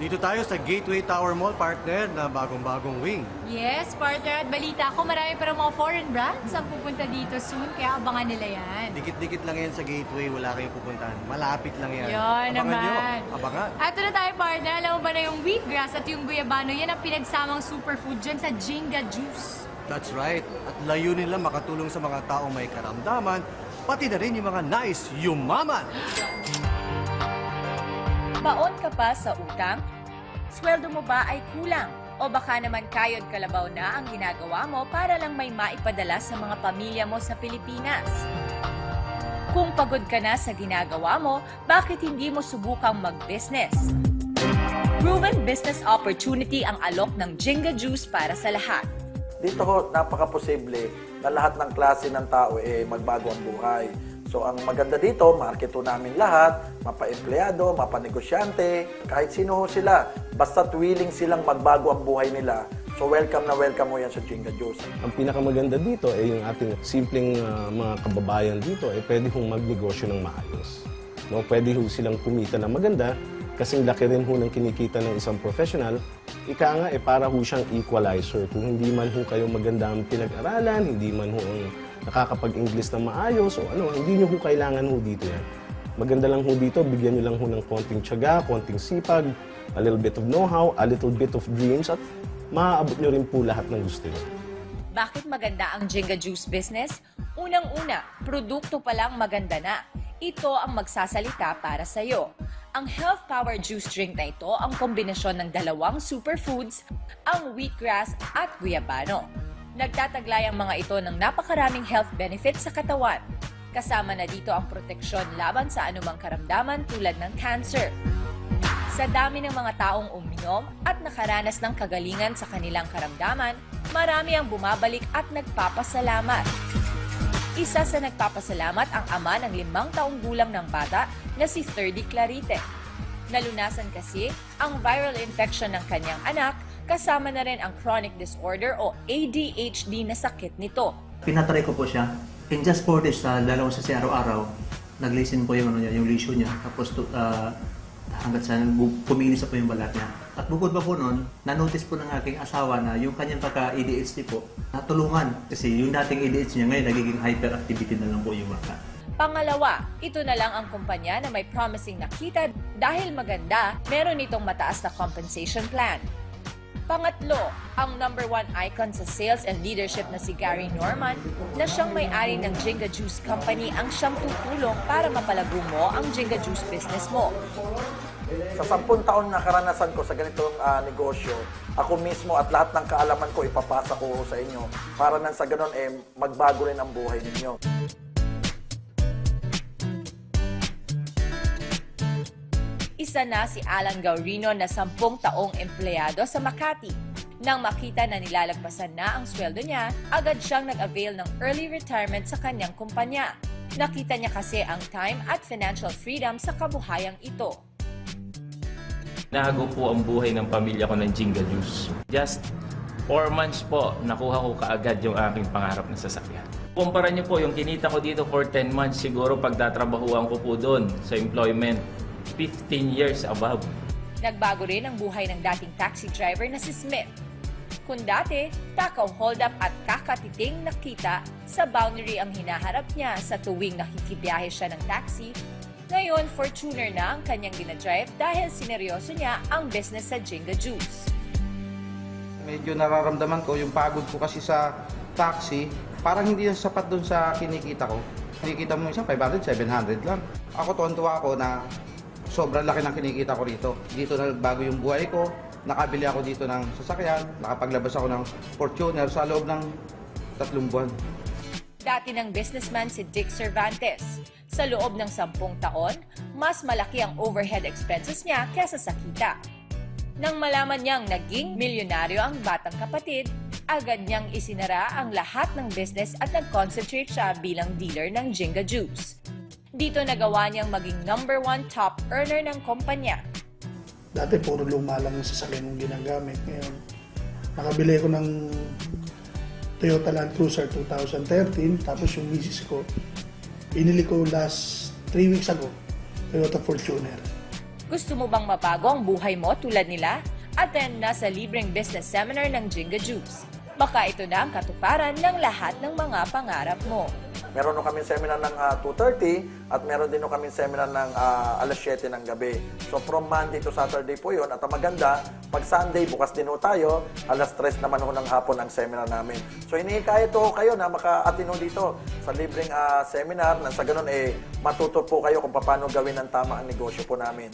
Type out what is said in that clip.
Dito tayo sa Gateway Tower Mall, partner, na bagong-bagong wing. Yes, partner. At balita ko, marami pa mga foreign brands ang pupunta dito soon, kaya abangan nila yan. Dikit-dikit lang yan sa Gateway, wala kayong pupuntahan. Malapit lang yan. Yan Abangan naman. nyo. Abangan. At ito na tayo, partner. Alam mo ba na yung wheatgrass at yung guyabano, yan ang pinagsamang superfood dyan sa Jinga Juice. That's right. At layunin nila makatulong sa mga taong may karamdaman, pati na rin yung mga nais yumaman. Baon ka pa sa utang? Sweldo mo ba ay kulang? O baka naman kayod kalabaw na ang ginagawa mo para lang may maipadala sa mga pamilya mo sa Pilipinas? Kung pagod ka na sa ginagawa mo, bakit hindi mo subukang mag-business? Proven business opportunity ang alok ng Jinga Juice para sa lahat. Dito ho, napaka-posible na lahat ng klase ng tao magbago ang buhay. So ang maganda dito, market ho namin lahat, mapa-empleyado, mapa-negosyante, kahit sino ho sila. Basta't willing silang magbago ang buhay nila. So welcome na welcome mo yan sa Jinga Juice. Ang pinakamaganda dito ay yung ating simpleng mga kababayan dito ay pwede hong magnegosyo ng maayos. No? Pwede ho silang kumita na maganda kasing laki rin ho ng kinikita ng isang professional. Ika nga, para ho siyang equalizer. Kung hindi man ho kayo maganda ang pinag-aralan, hindi man ho ang nakakapag-English na maayos, o ano, hindi nyo ho kailangan ho dito yan. Maganda lang ho dito, bigyan nyo lang ho ng konting tiyaga, konting sipag, a little bit of know-how, a little bit of dreams, at maaabot nyo rin po lahat ng gusto nyo. Bakit maganda ang Jinga Juice business? Unang-una, produkto pa lang maganda na. Ito ang magsasalita para sa'yo. Ang Health Power Juice Drink na ito ang kombinasyon ng dalawang superfoods, ang wheatgrass at guyabano. Nagtataglay ang mga ito ng napakaraming health benefits sa katawan. Kasama na dito ang proteksyon laban sa anumang karamdaman tulad ng cancer. Sa dami ng mga taong uminom at nakaranas ng kagalingan sa kanilang karamdaman, marami ang bumabalik at nagpapasalamat. Isa sa nagpapasalamat ang ama ng 5 taong gulang ng bata na si 30 Clarite. Nalunasan kasi ang viral infection ng kanyang anak, kasama na rin ang chronic disorder o ADHD na sakit nito. Pinatry ko po siya. In just 4 days, dalawang sasi araw-araw, nag-listen po yung, yung ratio niya. Tapos hanggat sa kuminis po yung balat niya. At bukod pa po nun, na-notice po ng aking asawa na yung kanyang pagka-ADHD po, natulungan. Kasi yung dating ADHD niya ngayon, nagiging hyperactivity na lang po yung bata. Pangalawa, ito na lang ang kumpanya na may promising na kita dahil maganda, meron itong mataas na compensation plan. Pangatlo, ang #1 icon sa sales and leadership na si Gary Norman na siyang may-ari ng Jinga Juice Company ang siyang tutulong para mapalago mo ang Jinga Juice business mo. Sa 10 taon na karanasan ko sa ganitong negosyo, ako mismo at lahat ng kaalaman ko ipapasa ko sa inyo para nang sa ganun magbago rin ang buhay ninyo. Isa na si Alan Gaurino na 10 taong empleyado sa Makati. Nang makita na nilalagpasan na ang sweldo niya, agad siyang nag-avail ng early retirement sa kanyang kumpanya. Nakita niya kasi ang time at financial freedom sa kabuhayang ito. Nahago po ang buhay ng pamilya ko ng Jinga Juice. Just 4 months po, nakuha ko kaagad yung aking pangarap na sasakyan. Kumpara niyo po yung kinita ko dito for 10 months, siguro pagtatrabahuan ko po doon sa employment, 15 years above. Nagbago rin ang buhay ng dating taxi driver na si Smith. Kung dati, takaw hold up at kakatiting nakita, sa boundary ang hinaharap niya sa tuwing nakikibiyahe siya ng taxi. Ngayon, Fortuner na ang kanyang dinadrive dahil sineryoso niya ang business sa Jinga Juice. Medyo nararamdaman ko yung pagod ko kasi sa taxi, parang hindi yung sapat dun sa kinikita ko. Kinikita mo isang 500, 700 lang. Ako tuwan-tuwa ako na sobrang laki ng kinikita ko rito. Dito na bago yung buhay ko, nakabili ako dito ng sasakyan, nakapaglabas ako ng Fortuner sa loob ng 3 buwan. Dati ng businessman si Dick Cervantes. Sa loob ng 10 taon, mas malaki ang overhead expenses niya kesa sa kita. Nang malaman niyang naging milyonaryo ang batang kapatid, agad niyang isinara ang lahat ng business at nag-concentrate siya bilang dealer ng Jinga Juice. Dito nagawa niyang maging #1 top earner ng kumpanya. Dati puro luma lang yung sasakyan yung ginagamit. Ngayon, nakabili ko ng Toyota Land Cruiser 2013, tapos yung misis ko, binili ko last 3 weeks ago, Toyota Fortuner. Gusto mo bang mabago ang buhay mo tulad nila? Attend na sa libreng business seminar ng Jinga Juice. Baka ito na ang katuparan ng lahat ng mga pangarap mo. Meron nung kami seminar ng 2:30 at meron din nung kami seminar ng alas 7 ng gabi. So from Monday to Saturday po yun. At ang maganda, pag Sunday, bukas din ho tayo, alas 3 naman ho ng hapon ang seminar namin. So hinihikayat ho kayo na maka-attend ho dito sa libreng seminar na sa ganun matuto po kayo kung paano gawin ang tama ang negosyo po namin.